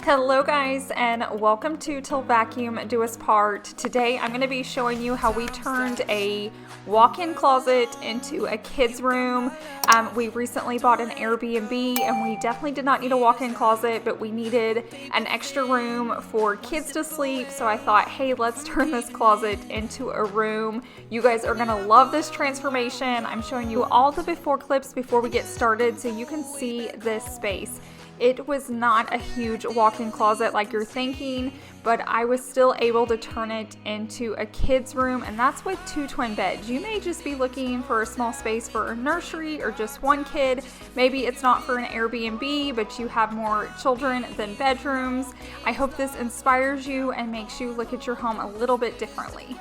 Hello guys, and welcome to Till Vacuum Do Us Part. Today I'm going to be showing you how we turned a walk-in closet into a kid's room. We recently bought an Airbnb and we definitely did not need a walk-in closet, but we needed an extra room for kids to sleep. So I thought, hey, let's turn this closet into a room. You guys are going to love this transformation. I'm showing you all the before clips before we get started so you can see this space. It was not a huge walk-in closet like you're thinking, but I was still able to turn it into a kid's room, and that's with 2 twin beds. You may just be looking for a small space for a nursery or just one kid. Maybe it's not for an Airbnb, but you have more children than bedrooms. I hope this inspires you and makes you look at your home a little bit differently.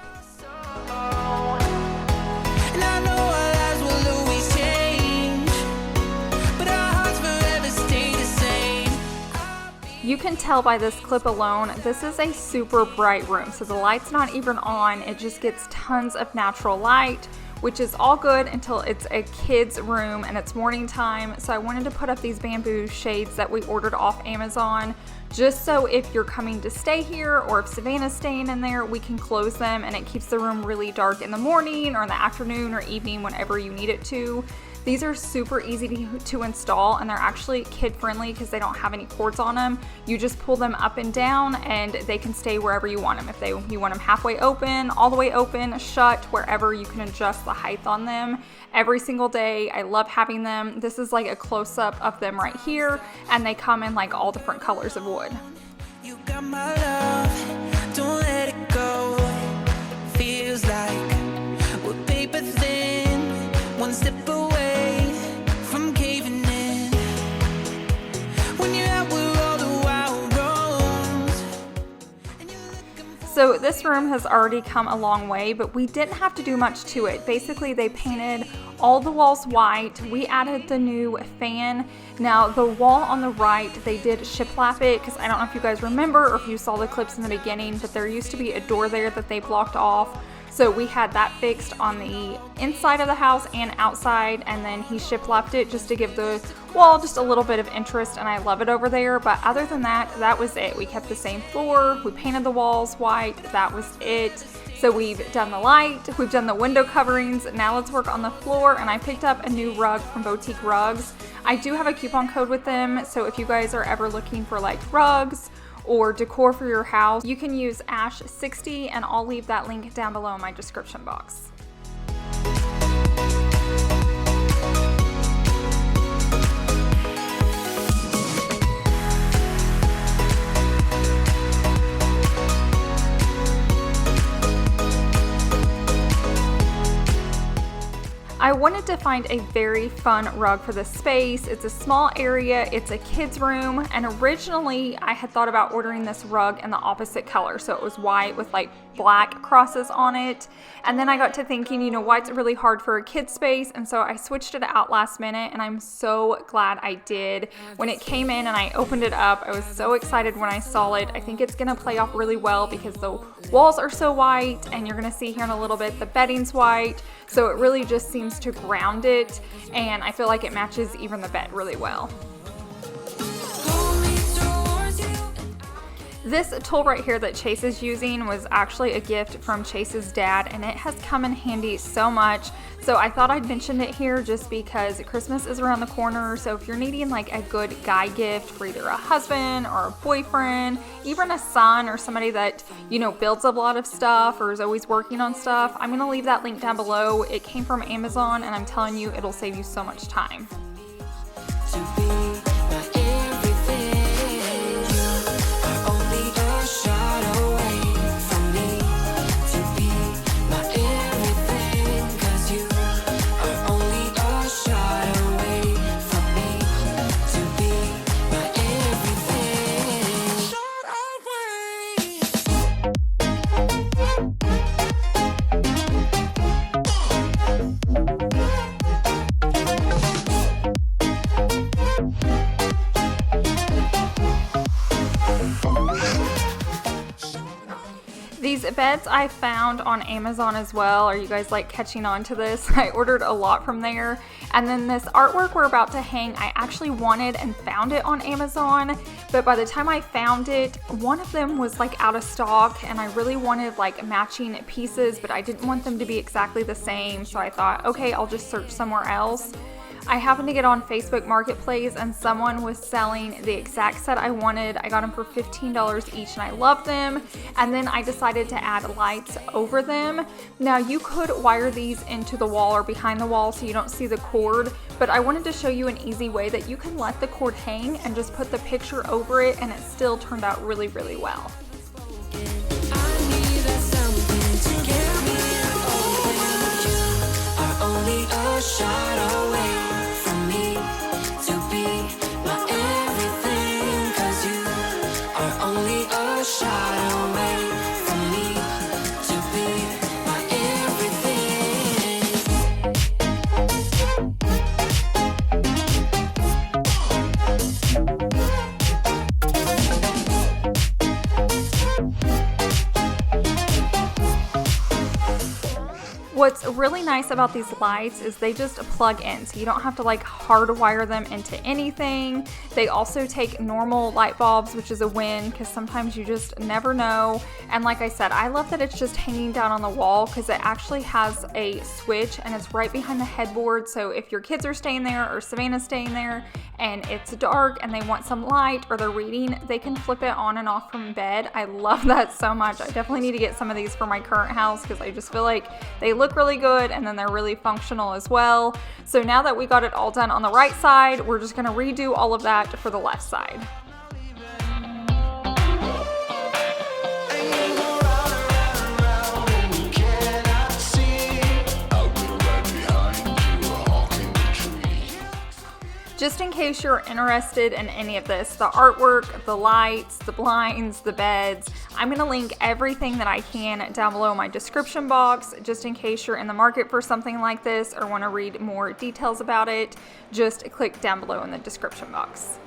You can tell by this clip alone, this is a super bright room. So the light's not even on, it just gets tons of natural light, which is all good until it's a kid's room and it's morning time. So I wanted to put up these bamboo shades that we ordered off Amazon, just so if you're coming to stay here or if Savannah's staying in there, we can close them and it keeps the room really dark in the morning or in the afternoon or evening, whenever you need it to. These are super easy to install, and they're actually kid friendly because they don't have any cords on them. You just pull them up and down and they can stay wherever you want them. If you want them halfway open, all the way open, shut, wherever, you can adjust the height on them every single day. I love having them. This is like a close-up of them right here, and they come in like all different colors of wood. You got my love, don't let it go. Feels like we're paper thin, one step away. So this room has already come a long way, but we didn't have to do much to it. Basically, they painted all the walls white. We added the new fan. Now, the wall on the right, they did shiplap it, because I don't know if you guys remember or if you saw the clips in the beginning, but there used to be a door there that they blocked off. So we had that fixed on the inside of the house and outside, and then he shiplapped it just to give the wall just a little bit of interest, and I love it over there. But other than that, that was it. We kept the same floor, we painted the walls white, that was it. So we've done the light, we've done the window coverings, now let's work on the floor, and I picked up a new rug from Boutique Rugs. I do have a coupon code with them, so if you guys are ever looking for like rugs or decor for your house, you can use ASH60, and I'll leave that link down below in my description box. I wanted to find a very fun rug for this space. It's a small area, it's a kid's room, and originally I had thought about ordering this rug in the opposite color. So it was white with like black crosses on it. And then I got to thinking, you know, white's really hard for a kid's space, and so I switched it out last minute, and I'm so glad I did. When it came in and I opened it up, I was so excited when I saw it. I think it's gonna play off really well because the walls are so white, and you're gonna see here in a little bit the bedding's white. So it really just seems to ground it, and I feel like it matches even the bed really well. This tool right here that Chase is using was actually a gift from Chase's dad, and it has come in handy so much. So I thought I'd mention it here just because Christmas is around the corner. So if you're needing like a good guy gift for either a husband or a boyfriend, even a son or somebody that, you know, builds a lot of stuff or is always working on stuff, I'm going to leave that link down below. It came from Amazon, and I'm telling you, it'll save you so much time. beds I found on Amazon as well. Are you guys like catching on to this? I ordered a lot from there. And then this artwork we're about to hang, I actually wanted and found it on Amazon, but by the time I found it, one of them was like out of stock, and I really wanted like matching pieces, but I didn't want them to be exactly the same. So I thought, okay, I'll just search somewhere else. I happened to get on Facebook Marketplace and someone was selling the exact set I wanted. I got them for $15 each and I love them. And then I decided to add lights over them. Now you could wire these into the wall or behind the wall so you don't see the cord, but I wanted to show you an easy way that you can let the cord hang and just put the picture over it and it still turned out really, really well. What's really nice about these lights is they just plug in, so you don't have to like hardwire them into anything. They also take normal light bulbs, which is a win because sometimes you just never know. And like I said, I love that it's just hanging down on the wall because it actually has a switch and it's right behind the headboard. So if your kids are staying there or Savannah's staying there and it's dark and they want some light or they're reading, they can flip it on and off from bed. I love that so much. I definitely need to get some of these for my current house because I just feel like they look really good and then they're really functional as well. So now that we got it all done on the right side, we're just gonna redo all of that for the left side. Just in case you're interested in any of this, the artwork, the lights, the blinds, the beds, I'm going to link everything that I can down below in my description box, just in case you're in the market for something like this or want to read more details about it. Just click down below in the description box.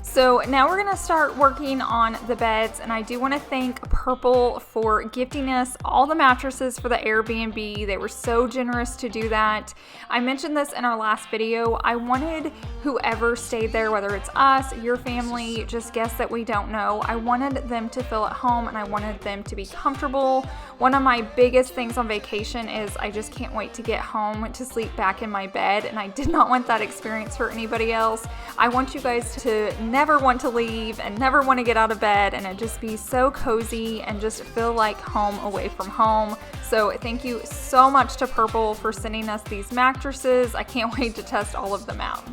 So now we're going to start working on the beds, and I do want to thank Purple for gifting us all the mattresses for the Airbnb. They were so generous to do that. I mentioned this in our last video. I wanted whoever stayed there, whether it's us, your family, just guests that we don't know, I wanted them to feel at home and I wanted them to be comfortable. One of my biggest things on vacation is I just can't wait to get home to sleep back in my bed, and I did not want that experience for anybody else. I want you guys to never want to leave and never want to get out of bed and it just be so cozy and just feel like home away from home. So thank you so much to Purple for sending us these mattresses. I can't wait to test all of them out.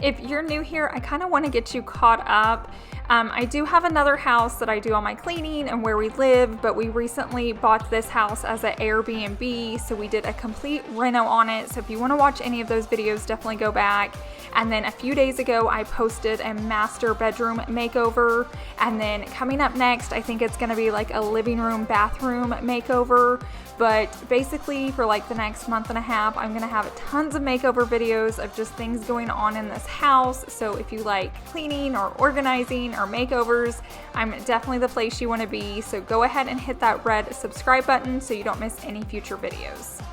If you're new here, I kind of want to get you caught up. I do have another house that I do all my cleaning and where we live, but we recently bought this house as an Airbnb, so we did a complete reno on it. So if you want to watch any of those videos, definitely go back. And then a few days ago, I posted a master bedroom makeover. And then coming up next, I think it's going to be like a living room, bathroom makeover. But basically for like the next month and a half, I'm going to have tons of makeover videos of just things going on in this house. So if you like cleaning or organizing or makeovers, I'm definitely the place you want to be. So go ahead and hit that red subscribe button so you don't miss any future videos.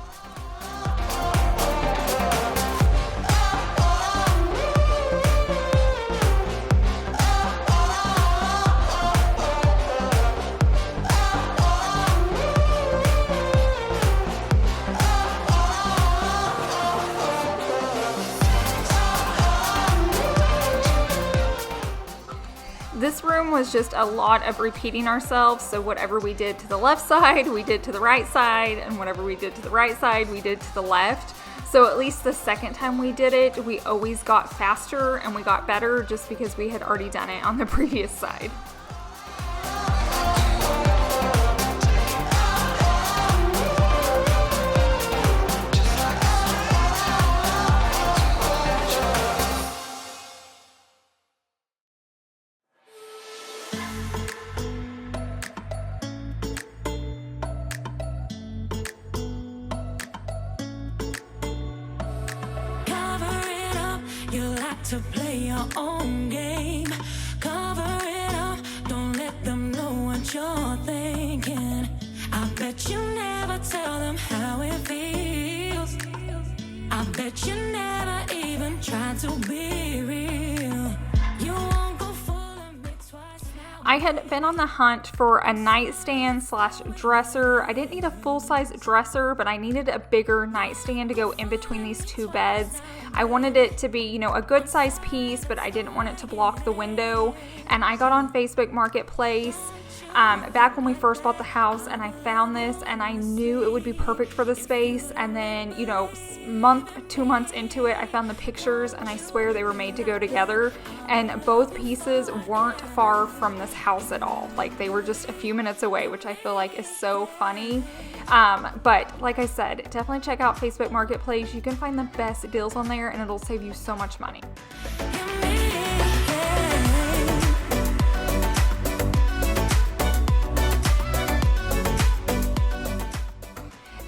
was just a lot of repeating ourselves. So whatever we did to the left side, we did to the right side, and whatever we did to the right side, we did to the left. So at least the second time we did it, we always got faster and we got better just because we had already done it on the previous side. To play your own game, cover it up, don't let them know what you're thinking. I bet you never tell them how it feels. I bet you never even try to be real. You won't go full and make twice now. I had been on the hunt for a nightstand slash dresser. I didn't need a full-size dresser, but I needed a bigger nightstand to go in between these two beds. I wanted it to be, a good size piece, but I didn't want it to block the window. And I got on Facebook Marketplace back when we first bought the house, and I found this and I knew it would be perfect for the space. And then, 2 months into it, I found the pictures and I swear they were made to go together. And both pieces weren't far from this house at all. Like, they were just a few minutes away, which I feel like is so funny. But like I said, definitely check out Facebook Marketplace. You can find the best deals on there and it'll save you so much money.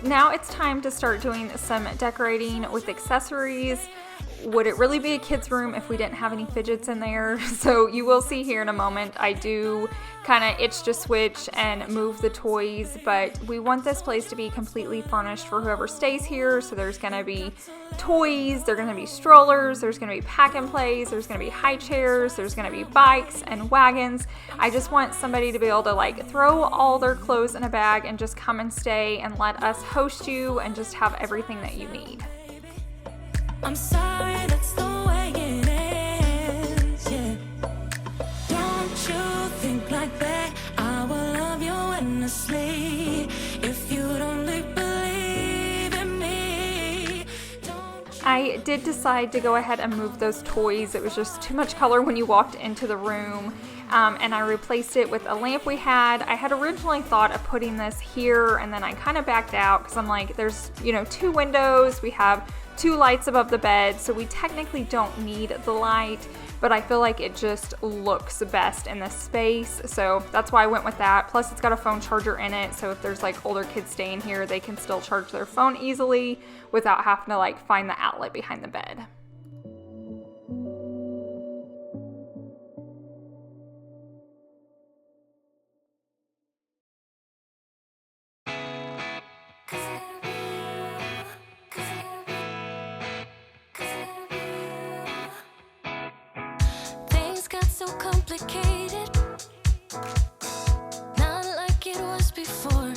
Now it's time to start doing some decorating with accessories. Would it really be a kid's room if we didn't have any fidgets in there? So you will see here in a moment, I do kind of itch to switch and move the toys, but we want this place to be completely furnished for whoever stays here. So there's going to be toys, there's going to be strollers, there's going to be pack and plays, there's going to be high chairs, there's going to be bikes and wagons. I just want somebody to be able to throw all their clothes in a bag and just come and stay and let us host you and just have everything that you need. I'm sorry, that's the way it ends, yeah. Don't you think like that? I will love you endlessly. If you don't believe in me, I did decide to go ahead and move those toys. It was just too much color when you walked into the room. And I replaced it with a lamp we had. I had originally thought of putting this here, and then I kind of backed out because I'm like, there's, 2 windows. We have 2 lights above the bed, so we technically don't need the light, but I feel like it just looks best in this space. So that's why I went with that. Plus it's got a phone charger in it, so if there's older kids staying here, they can still charge their phone easily without having to find the outlet behind the bed. so complicated, not like it was before.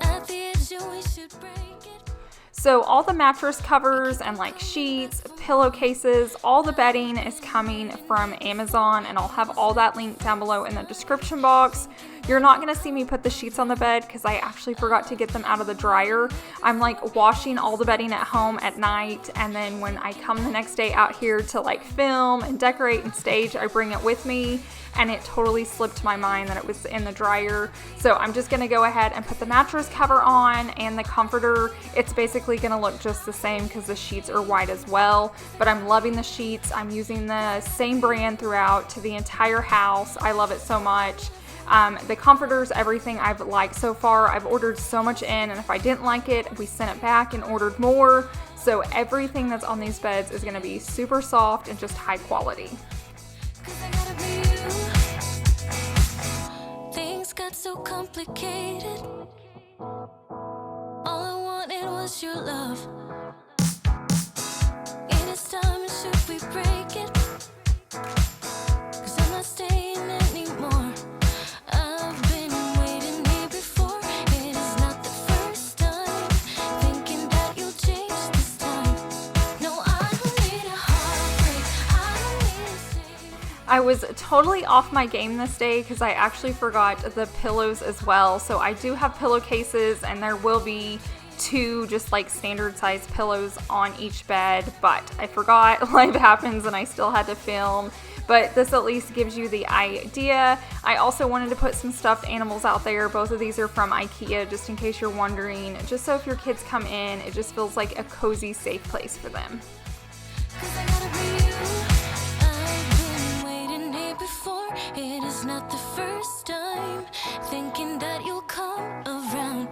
At the edge, we should break it. So all the mattress covers and sheets, pillowcases, all the bedding is coming from Amazon, and I'll have all that linked down below in the description box. You're not going to see me put the sheets on the bed because I actually forgot to get them out of the dryer. I'm washing all the bedding at home at night, and then when I come the next day out here to film and decorate and stage, I bring it with me, and it totally slipped my mind that it was in the dryer. So I'm just going to go ahead and put the mattress cover on and the comforter. It's basically going to look just the same because the sheets are white as well, but I'm loving the sheets. I'm using the same brand throughout to the entire house. I love it so much. The comforters, everything I've liked so far. I've ordered so much in, and if I didn't like it, we sent it back and ordered more. So everything that's on these beds is going to be super soft and just high quality. Things got so complicated. All I wanted was your love. In its time, should we break it? 'Cause I'm not staying anymore. I've been waiting here before. It is not the first time. Thinking that you'll change this time. No, I don't need a heartbreak. I don't need a shame. I was totally off my game this day because I actually forgot the pillows as well. So I do have pillowcases, and there will be 2 just like standard size pillows on each bed, but I forgot. Life happens and I still had to film. But this at least gives you the idea. I also wanted to put some stuffed animals out there. Both of these are from IKEA, just in case you're wondering. Just so if your kids come in, it just feels like a cozy, safe place for them. It is not the first time thinking that you'll come around.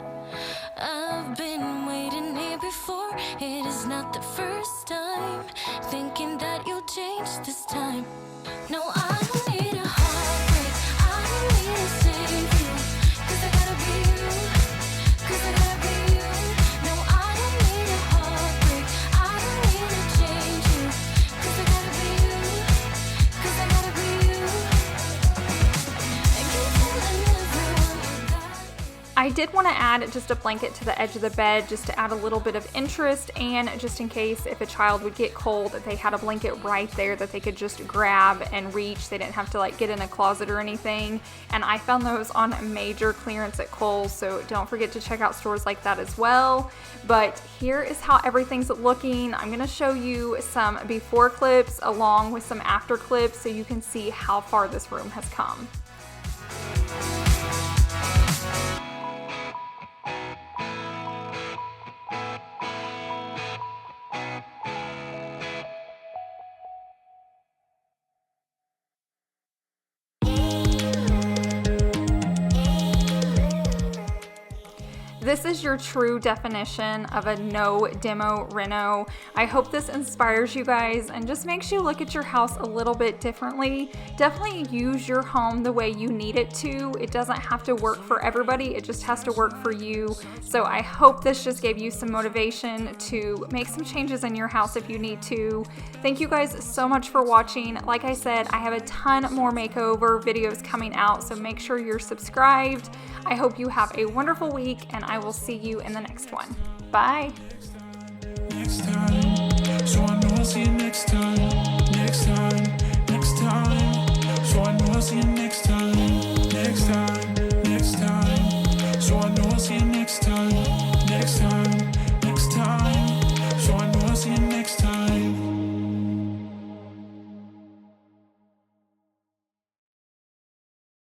I've been waiting here before. It is not the first time thinking that you'll change this time. No, I don't need a heartbreak. I don't need to save you. 'Cause I gotta be you. 'Cause I gotta be you. No, I don't need a heartbreak. I don't need to change you. 'Cause I gotta be you. 'Cause I gotta be you. And keep telling everyone that I did want to add just a blanket to the edge of the bed just to add a little bit of interest, and just in case if a child would get cold, they had a blanket right there that they could just grab and reach. They didn't have to like get in a closet or anything. And I found those on major clearance at Kohl's, so don't forget to check out stores like that as well. But here is how everything's looking. I'm going to show you some before clips along with some after clips so you can see how far this room has come. This is your true definition of a no demo reno. I hope this inspires you guys and just makes you look at your house a little bit differently. Definitely use your home the way you need it to. It doesn't have to work for everybody. It just has to work for you. So I hope this just gave you some motivation to make some changes in your house if you need to. Thank you guys so much for watching. Like I said, I have a ton more makeover videos coming out, so make sure you're subscribed. I hope you have a wonderful week, and I will see you in the next one. Bye. Next time, so I know I'll see you next time. Next time, next time, so I know I'll see you next time. Next time, next time, so I know I'll see you next time. Next time, next time, so I know I'll see you next time.